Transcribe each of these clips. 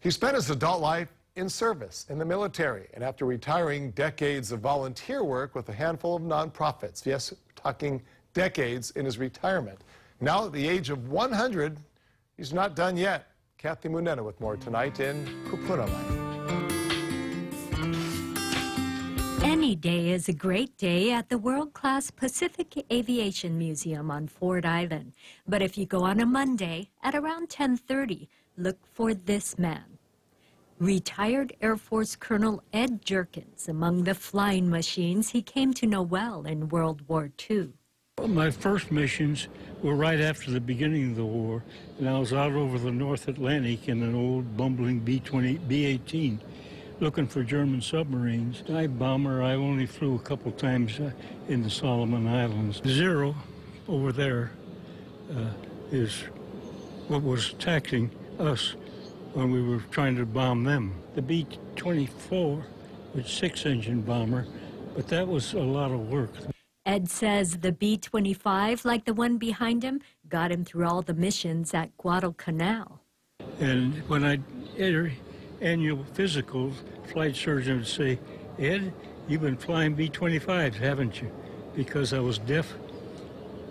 He spent his adult life in service in the military, and after retiring, decades of volunteer work with a handful of nonprofits. Yes, talking decades in his retirement. Now at the age of 100, he's not done yet. Kathy Munena with more tonight in Kupuna Life. Any day is a great day at the world-class Pacific Aviation Museum on Ford Island. But if you go on a Monday at around 10:30, look for this man. Retired Air Force Colonel Ed Jerkins, among the flying machines he came to know well in World War II. My first missions were right after the beginning of the war, and I was out over the North Atlantic in an old bumbling B-18 looking for German submarines. Dive bomber, I only flew a couple times in the Solomon Islands. Zero over there is what was attacking us when we were trying to bomb them. The B-24 was a 6-engine bomber, but that was a lot of work. Ed says the B-25, like the one behind him, got him through all the missions at Guadalcanal. And when I enter annual physicals, flight surgeon would say, "Ed, you've been flying B-25s, haven't you?" Because I was deaf.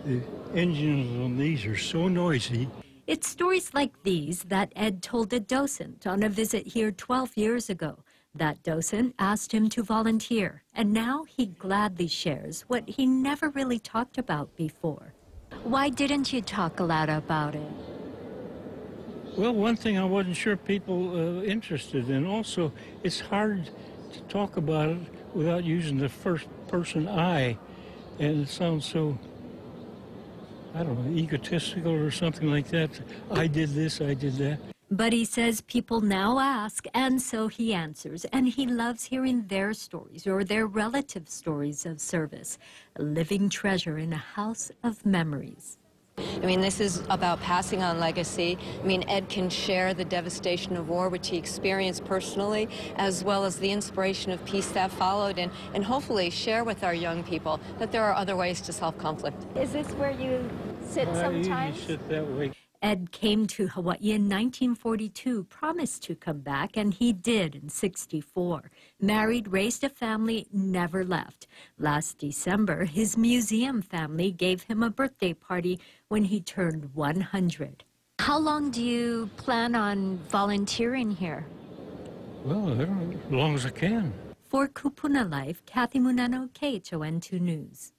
The engines on these are so noisy. It's stories like these that Ed told a docent on a visit here 12 years ago. That docent asked him to volunteer, and now he gladly shares what he never really talked about before. Why didn't you talk aloud about it? Well, one thing I wasn't sure people interested in. Also, it's hard to talk about it without using the first person I, and it sounds so, I don't know, egotistical or something like that. I did this, I did that. But he says people now ask, and so he answers, and he loves hearing their stories or their relatives' stories of service, a living treasure in a house of memories. I mean, this is about passing on legacy. I mean, Ed can share the devastation of war, which he experienced personally, as well as the inspiration of peace that followed, and hopefully share with our young people that there are other ways to solve conflict. Is this where you sit sometimes? I usually sit that way. Ed came to Hawaii in 1942, promised to come back, and he did in '64. Married, raised a family, never left. Last December, his museum family gave him a birthday party when he turned 100. How long do you plan on volunteering here? Well, I don't know, as long as I can. For Kupuna Life, Kathy Munena, KHON2 News.